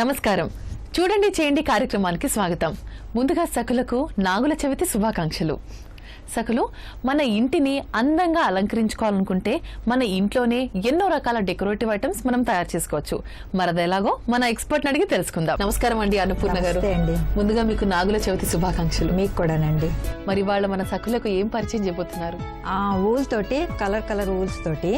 నమస్కారం. చూడండి చేయండి కార్యక్రమానికి స్వాగతం. ముందుగా సకులకు నాగుల చవితి శుభాకాంక్షలు. సకులు, మన ఇంటిని అందంగా అలంకరించుకోవాలనుకుంటే మన ఇంట్లోనే ఎన్నో రకాల డెకరేటివ్ ఐటమ్స్ మనం తయారు చేసుకోవచ్చు. మరి ఎలాగో మన ఎక్స్పర్ట్ అడిగి తెలుసుకుందాం. నమస్కారం అండి అన్నపూర్ణ గారు. ముందుగా మీకు నాగుల చవితి శుభాకాంక్షలు. మీకు కూడానండి. మరి వాళ్ళ మన సకులకు ఏం పరిచయం చేయబోతున్నారు? ఊల్ తోటి కలర్ ఊల్స్ తోటి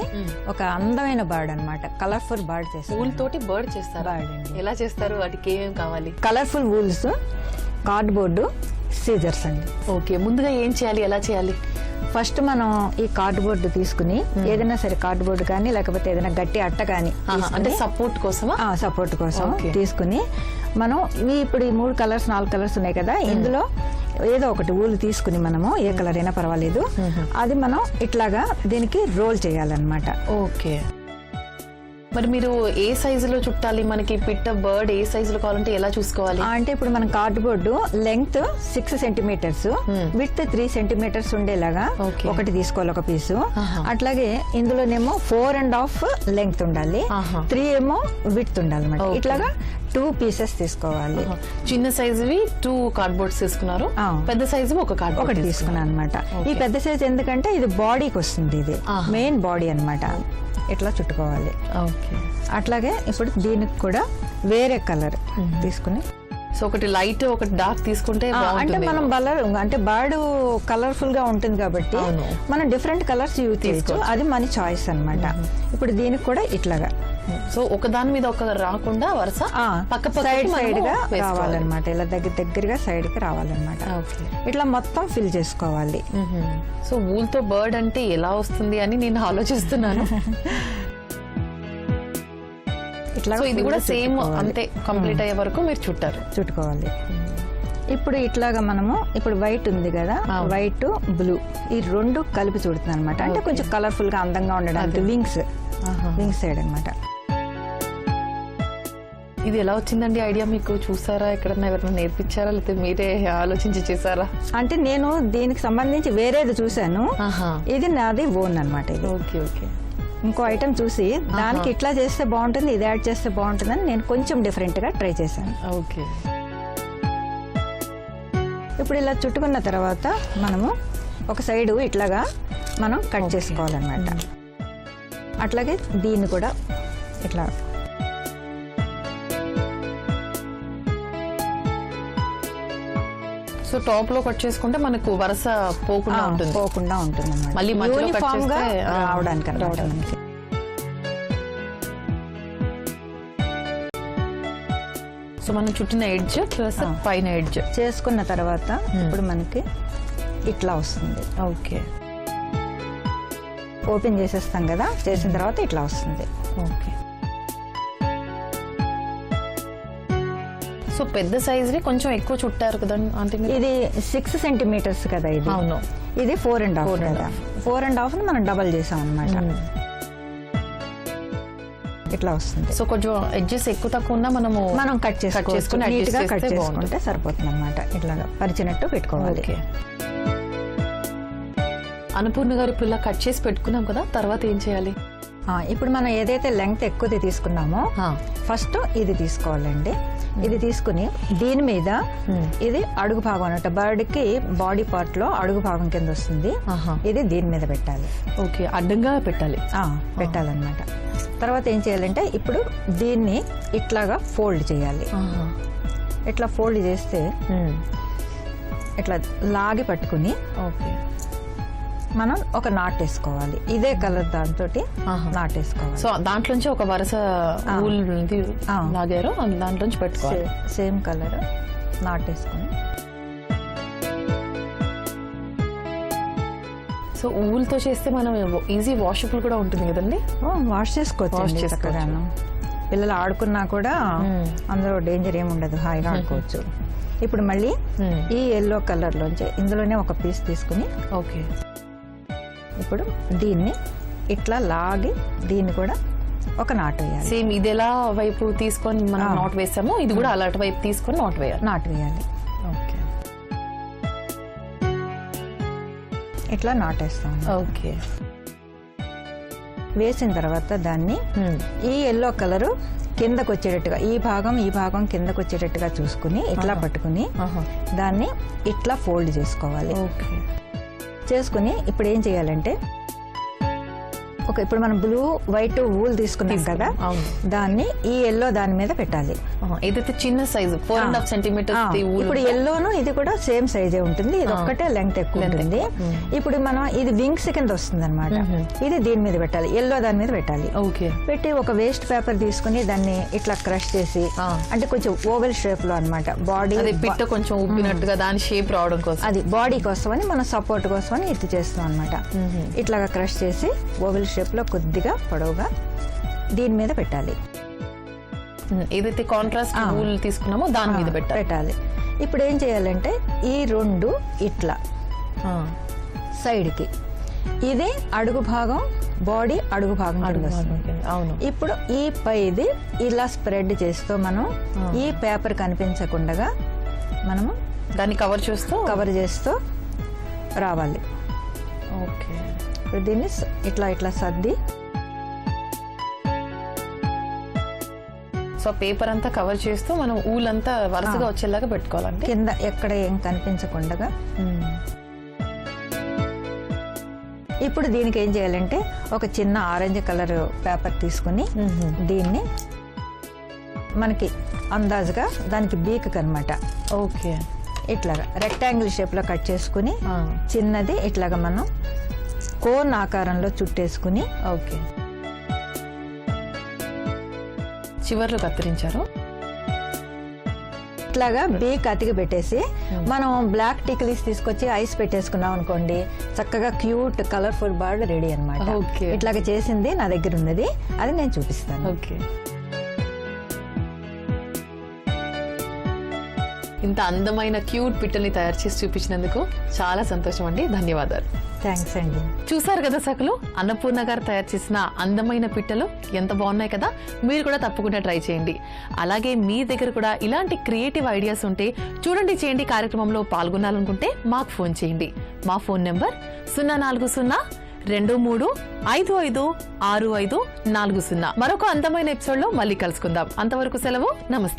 ఒక అందమైన బర్డ్ అన్నమాట. కలర్ఫుల్ బర్డ్ చేస్తారు. ఊల్ తోటి బర్డ్ చేస్తారు. ఎలా చేస్తారు? వాటికి ఏమేమి కావాలి? కలర్ఫుల్ ఊల్స్, కార్డ్బోర్డు, సీజర్స్ అండి. ఓకే, ముందుగా ఏం చేయాలి, ఎలా చేయాలి? ఫస్ట్ మనం ఈ కార్డ్బోర్డు తీసుకుని ఏదైనా సరే కార్డ్బోర్డు కానీ లేకపోతే ఏదైనా గట్టి అట్ట కానీ అంటే సపోర్ట్ కోసం తీసుకుని మనం ఇప్పుడు ఈ 3 కలర్స్ 4 కలర్స్ ఉన్నాయి కదా, ఇందులో ఏదో ఒకటి ఊలు తీసుకుని మనము ఏ కలర్ అయినా పర్వాలేదు, అది మనం ఇట్లాగా దీనికి రోల్ చేయాలన్నమాట. ఓకే, మరి మీరు ఏ సైజులో చుట్టాలి? మనకి పిట్ట బర్డ్ ఏ సైజులో కావాలంటే ఎలా చూసుకోవాలి? అంటే ఇప్పుడు మనం cardboard length 6 centimetres, width 3 centimetres ఉండేలాగా ఒకటి తీసుకోవాలి, ఒక పీసు. అట్లాగే ఇందులోనేమో 4.5 లెంగ్త్ ఉండాలి, 3 ఏమో విడ్త్ ఉండాలి అన్నమాట. ఇట్లాగా 2 పీసెస్ తీసుకోవాలి. చిన్న సైజువి 2 కార్డ్బోర్డ్స్ తీసుకున్నారు, పెద్ద సైజు ఒకటి తీసుకున్నాను అనమాట. ఈ పెద్ద సైజు ఎందుకంటే ఇది బాడీకి వస్తుంది, ఇది మెయిన్ బాడీ అన్నమాట. ఇట్లా చుట్టుకోవాలి. అట్లాగే ఇప్పుడు దీనికి కూడా వేరే కలర్ తీసుకుని, సో ఒకటి లైట్ ఒకటి డార్క్ తీసుకుంటే అంటే మనం బర్డ్ కలర్ఫుల్ గా ఉంటుంది కాబట్టి మనం డిఫరెంట్ కలర్స్ యూజ్ చేయొచ్చు, అది మన చాయిస్ అన్నమాట. ఇప్పుడు దీనికి కూడా ఇట్లాగా, సో ఒక దాని మీద ఒక రాకుండా వరుస సైడ్ గా రావాలన్నమాట. ఇలా దగ్గరగా సైడ్ కి రావాలన్నమాట. ఇట్లా మొత్తం ఫిల్ చేసుకోవాలి. సో ఊల్ తో బర్డ్ అంటే ఎలా వస్తుంది అని నేను ఆలోచిస్తున్నాను. ఇట్లా ఇది కూడా సేమ్ అంతే, కంప్లీట్ అయ్యే వరకు మీరు చుట్టుకోవాలి. ఇప్పుడు ఇట్లాగా మనము ఇప్పుడు వైట్ ఉంది కదా, వైట్ బ్లూ ఈ 2 కలిపి చుడుతుంది అనమాట. అంటే కొంచెం కలర్ఫుల్ గా అందంగా ఉండడానికి వింగ్స్ సైడ్ అన్నమాట. ఇది ఎలా వచ్చిందండి ఐడియా మీకు? చూసారా, ఎక్కడన్నా ఎవరైనా నేర్పించారా, లేకపోతే మీరే ఆలోచించి చేశారా? అంటే నేను దీనికి సంబంధించి వేరేది చూసాను, ఇది నాది ఓన్ అన్నమాట. ఇది ఓకే, ఇంకో ఐటమ్ చూసి దానికి ఇట్లా చేస్తే బాగుంటుంది, ఇది యాడ్ చేస్తే బాగుంటుంది అని నేను కొంచెం డిఫరెంట్ గా ట్రై చేశాను. ఓకే, ఇప్పుడు ఇలా చుట్టుకున్న తర్వాత మనము ఒక సైడ్ ఇట్లాగా మనం కట్ చేసుకోవాలన్నమాట. అట్లాగే దీన్ని కూడా ఇట్లా సో టాప్ లో కట్ చేసుకుంటే మనకు వరుస పోకుండా ఉంటుంది మళ్ళీ యూనిఫామ్ గా రావడానికి. సో మనం చుట్టిన ఎడ్జ్ ప్లస్ పైన ఎడ్జ్ చేసుకున్న తర్వాత ఇప్పుడు మనకి ఇట్లా వస్తుంది. ఓకే, ఓపెన్ చేసేస్తాం కదా, చేసిన తర్వాత ఇట్లా వస్తుంది. ఓకే, సో పెద్ద సైజ్ ని కొంచెం ఎక్కువ చుట్టారు కదా. అంటే ఇది 6 సెంటీమీటర్స్ కదా, ఇది అవును, ఇది 4.5 కదా. 4.5 మనం డబల్ చేసాం అనమాట. ఇట్లా వస్తుంది. సో కొంచెం ఎడ్జెస్ ఎక్కువ తక్కువ ఉన్నా మనం కట్ చేసుకుని నీట్ గా కట్ చేసుకుంటే సరిపోతుంది అనమాట. ఇట్లాగా పరిచినట్టు పెట్టుకోవాలి. అన్నపూర్ణ గారు పిల్ల కట్ చేసి పెట్టుకున్నాం కదా, తర్వాత ఏం చేయాలి? ఇప్పుడు మనం ఏదైతే లెంగ్త్ ఎక్కువది తీసుకున్నామో ఫస్ట్ ఇది తీసుకోవాలండి. ఇది తీసుకుని దీని మీద ఇది అడుగు భాగం అన్నట్టు, బర్డ్ కి బాడీ పార్ట్ లో అడుగు భాగం కింద వస్తుంది, ఇది దీని మీద పెట్టాలి. ఓకే, అడ్డంగా పెట్టాలన్నమాట. తర్వాత ఏం చేయాలంటే ఇప్పుడు దీన్ని ఇట్లాగా ఫోల్డ్ చేయాలి. ఇట్లా ఫోల్డ్ చేస్తే ఇట్లా లాగి పట్టుకుని మనం ఒక నాట్ వేసుకోవాలి. ఇదే కలర్ దాంతో నాట్ వేసుకోవాలి. సో దాంట్లోంచి ఒక వరుస లాగారు, దాంట్లోంచి పెట్టుకోవాలి. సేమ్ కలర్ నాట్ వేసుకొని, సో ఊల్తో చేస్తే మనం ఈజీ వాషబుల్ కూడా ఉంటుంది కదండి. వాష్ చేసుకోవచ్చు. పిల్లలు ఆడుకున్నా కూడా అందులో డేంజర్ ఏమి ఉండదు, హాయిగా ఆడుకోవచ్చు. ఇప్పుడు మళ్ళీ ఈ ఎల్లో కలర్ లోంచి ఇందులోనే ఒక పీస్ తీసుకుని, ఓకే, ఇప్పుడు దీన్ని ఇట్లా లాగి దీన్ని కూడా ఒక నాట్ వేయాలి. సేమ్ ఇది ఎలా వైపు తీసుకొని మనం నాట్ వేసామో ఇది కూడా అలాంటి వైపు తీసుకొని నాట్ వేయాలి. ఓకే, ఇట్లా నాట్ వేస్తాం. ఓకే, వేసిన తర్వాత దాన్ని ఈ ఎల్లో కలరు కిందకు వచ్చేటట్టుగా ఈ భాగం కిందకు వచ్చేటట్టుగా చూసుకుని ఇట్లా పట్టుకుని దాన్ని ఇట్లా ఫోల్డ్ చేసుకోవాలి. ఓకే. చేసుకుని ఇప్పుడు ఏం చేయాలంటే ఇప్పుడు మనం బ్లూ వైట్ వూల్ తీసుకున్నాం కదా, దాన్ని ఈ ఎల్లో దాని మీద పెట్టాలి. ఏదైతే చిన్న సైజు 4.5 సెంటీమీటర్స్ ఇప్పుడు ఎల్లోను ఇది కూడా సేమ్ సైజే ఉంటుంది, ఇది ఒక్కటే లెంగ్త్ ఎక్కువ ఉంటుంది. ఇప్పుడు మనం ఇది వింగ్స్ కింద వస్తుంది అనమాట, ఇది దీని మీద పెట్టాలి, ఎల్లో దాని మీద పెట్టాలి. పెట్టి ఒక వేస్ట్ పేపర్ తీసుకుని దాన్ని ఇట్లా క్రష్ చేసి, అంటే కొంచెం ఓవెల్ షేప్ లో అనమాట, బాడీ పిట్ట కొంచెం ఉబ్బినట్టుగా దాని షేప్ రావడం కోసం, అది బాడీ కోసం అని మనం సపోర్ట్ కోసం అని ఇది చేస్తాం అనమాట. ఇట్లాగా క్రష్ చేసి ఓవెల్ షేప్ లో కొద్దిగా పొడవుగా దీని మీద పెట్టాలి. ఏదైతే కాంట్రాస్ట్ వూల్ తీసుకున్నామో దాని మీద పెట్టాలి. ఇప్పుడు ఏం చేయాలంటే ఈ రెండు ఇట్లా సైడ్ కి, ఇది అడుగు భాగం, బాడీ అడుగు భాగం అవును. ఇప్పుడు ఈ పైది ఇలా స్ప్రెడ్ చేస్తూ మనం ఈ పేపర్ కనిపించకుండా మనము దాన్ని కవర్ చేస్తూ రావాలి. ఓకే. ఇప్పుడు దీన్ని ఇట్లా సర్ది, సో పేపర్ అంతా కవర్ చేస్తూ మనం ఊలంతా వరుసగా వచ్చేలాగా పెట్టుకోవాలంటే కింద ఎక్కడ ఏం కనిపించకుండా. ఇప్పుడు దీనికి ఏం చేయాలంటే ఒక చిన్న ఆరెంజ్ కలర్ పేపర్ తీసుకుని దీన్ని మనకి అందాజుగా దానికి బీక్ అనమాట, ఓకే, ఇట్లాగా రెక్టాంగిల్ షేప్ లో కట్ చేసుకుని చిన్నది ఇట్లాగా మనం కోన్ ఆకారంలో చుట్టేసుకుని, ఓకే, చివర్లో కత్తిరించారు. ఇట్లాగా బీక్ అతికి పెట్టేసి మనం బ్లాక్ టిక్లీస్ తీసుకొచ్చి ఐస్ పెట్టేసుకున్నాం అనుకోండి, చక్కగా క్యూట్ కలర్ఫుల్ బర్డ్ రెడీ అనమాట. ఇట్లాగా చేసింది నా దగ్గర ఉన్నది, అది నేను చూపిస్తాను. ఓకే. ఇంత అందమైన క్యూట్ పిట్టల్ని తయారు చేసి చూపించినందుకు చాలా సంతోషం అండి, ధన్యవాదాలు. థ్యాంక్స్ అండి. చూసారు కదా సకులు, అన్నపూర్ణ గారు తయారు చేసిన అందమైన పిట్టలు ఎంత బాగున్నాయి కదా. మీరు కూడా తప్పకుండా ట్రై చేయండి. అలాగే మీ దగ్గర కూడా ఇలాంటి క్రియేటివ్ ఐడియాస్ ఉంటే చూడండి చేయండి కార్యక్రమంలో పాల్గొనాలనుకుంటే మాకు ఫోన్ చేయండి. మా ఫోన్ నెంబర్ 04023556540. మరొక అందమైన ఎపిసోడ్ లో మళ్ళీ కలుసుకుందాం. అంతవరకు సెలవు, నమస్తే.